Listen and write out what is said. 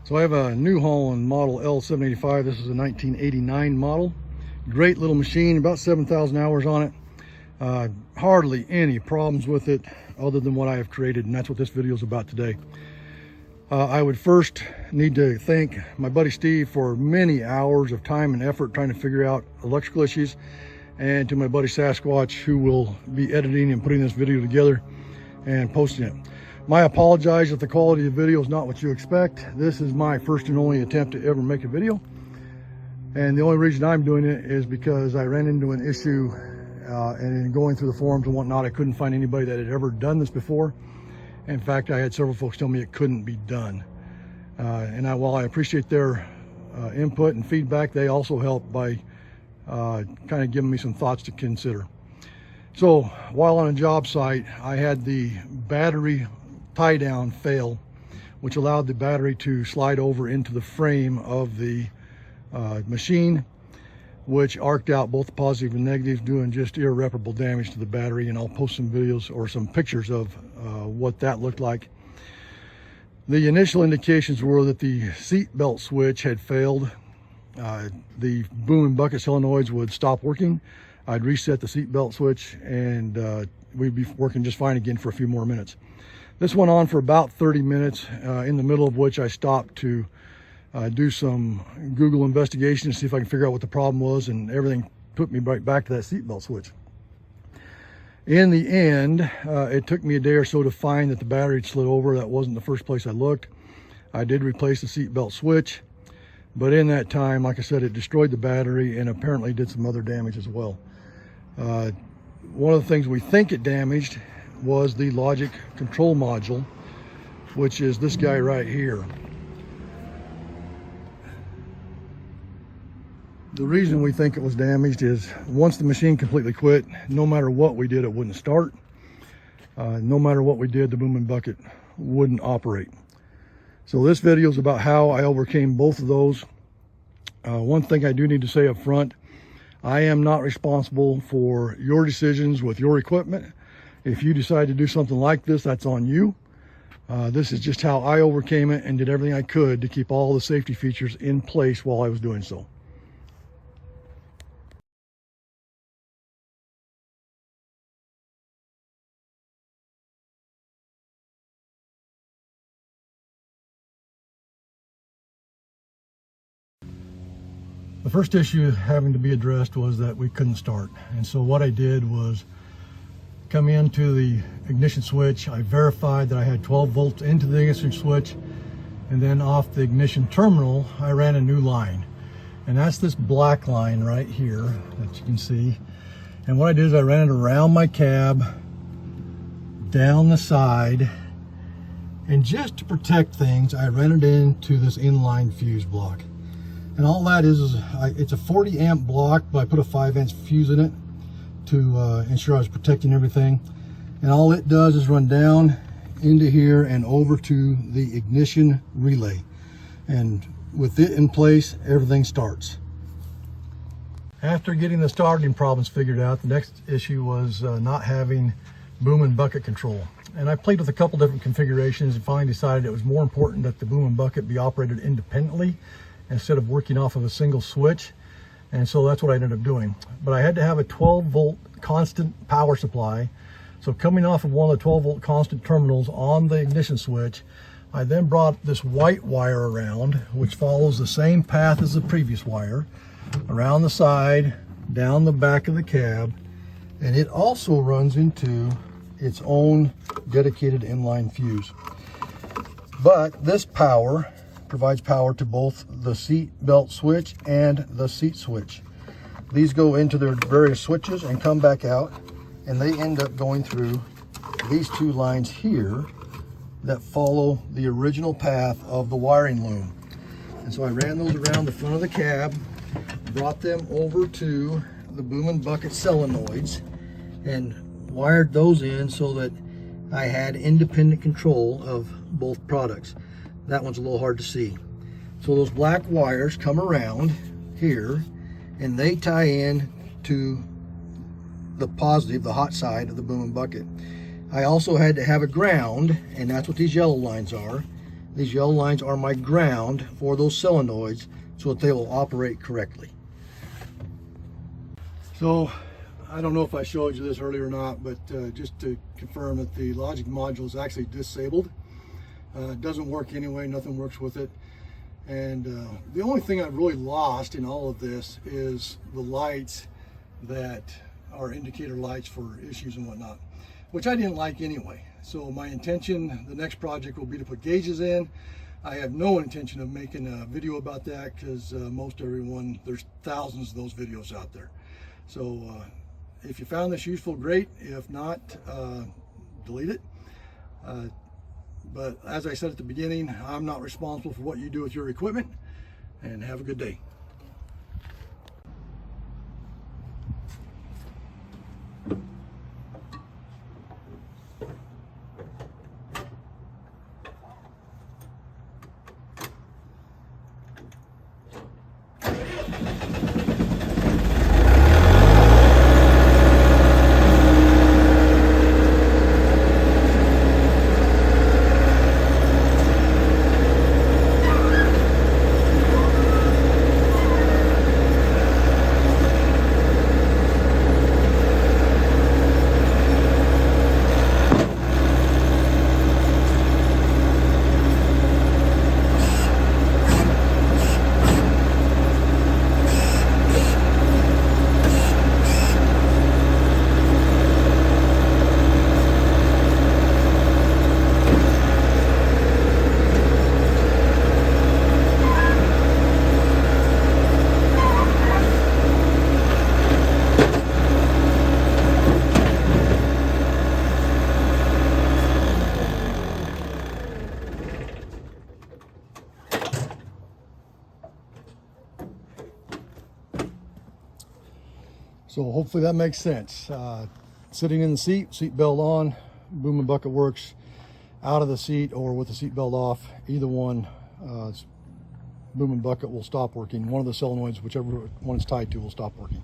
So I have a New Holland model L874. This is a 1989 model. Great little machine, about 7,000 hours on it. Hardly any problems with it other than what I have created, and that's what this video is about today. I would first need to thank my buddy Steve for many hours of time and effort trying to figure out electrical issues, and to my buddy Sasquatch, who will be editing and putting this video together and posting it. I apologize if the quality of the video is not what you expect. This is my first and only attempt to ever make a video, and the only reason I'm doing it is because I ran into an issue and in going through the forums and whatnot, I couldn't find anybody that had ever done this before. In fact, I had several folks tell me it couldn't be done, and while I appreciate their input and feedback, they also help by kind of giving me some thoughts to consider. So while on a job site, I had the battery tie down fail, which allowed the battery to slide over into the frame of the machine, which arced out both the positive and negatives, doing just irreparable damage to the battery. And I'll post some videos or some pictures of what that looked like. The initial indications were that the seat belt switch had failed. The boom and bucket solenoids would stop working. I'd reset the seat belt switch, and we'd be working just fine again for a few more minutes. This went on for about 30 minutes, in the middle of which I stopped to do some Google investigation to see if I can figure out what the problem was, and everything put me right back to that seatbelt switch. In the end, it took me a day or so to find that the battery had slid over. That wasn't the first place I looked. I did replace the seatbelt switch, but in that time, like I said, it destroyed the battery and apparently did some other damage as well. One of the things we think it damaged was the logic control module, which is this guy right here. The reason we think it was damaged is once the machine completely quit, no matter what we did, it wouldn't start. No matter what we did, the boom and bucket wouldn't operate. So this video is about how I overcame both of those. One thing I do need to say up front, I am not responsible for your decisions with your equipment. If you decide to do something like this, that's on you. This is just how I overcame it and did everything I could to keep all the safety features in place while I was doing so. The first issue having to be addressed was that we couldn't start. And so what I did was come into the ignition switch. I verified that I had 12 volts into the ignition switch, and then off the ignition terminal, I ran a new line. And that's this black line right here that you can see. And what I did is I ran it around my cab, down the side, and just to protect things, I ran it into this inline fuse block. And all that is it's a 40 amp block, but I put a 5-inch fuse in it to ensure I was protecting everything. And all it does is run down into here and over to the ignition relay. And with it in place, everything starts. After getting the starting problems figured out, the next issue was not having boom and bucket control. And I played with a couple different configurations and finally decided it was more important that the boom and bucket be operated independently instead of working off of a single switch. And so that's what I ended up doing. But I had to have a 12 volt constant power supply. So coming off of one of the 12 volt constant terminals on the ignition switch, I then brought this white wire around, which follows the same path as the previous wire, around the side, down the back of the cab, and it also runs into its own dedicated inline fuse. But this power provides power to both the seat belt switch and the seat switch. These go into their various switches and come back out, and they end up going through these two lines here that follow the original path of the wiring loom. And so I ran those around the front of the cab, brought them over to the boom and bucket solenoids, and wired those in so that I had independent control of both products. That one's a little hard to see. So those black wires come around here and they tie in to the positive, the hot side of the boom and bucket. I also had to have a ground, and that's what these yellow lines are. These yellow lines are my ground for those solenoids so that they will operate correctly. So I don't know if I showed you this earlier or not, but just to confirm that the Logic module is actually disabled. It doesn't work anyway, nothing works with it. And the only thing I've really lost in all of this is the lights that are indicator lights for issues and whatnot, which I didn't like anyway. So my intention, the next project will be to put gauges in. I have no intention of making a video about that because most everyone, there's thousands of those videos out there. So if you found this useful, great. If not, delete it. But as I said at the beginning, I'm not responsible for what you do with your equipment, and have a good day. So hopefully that makes sense. Sitting in the seat belt on, boom and bucket works. Out of the seat or with the seat belt off, either one, boom and bucket will stop working. One of the solenoids, whichever one it's tied to, will stop working.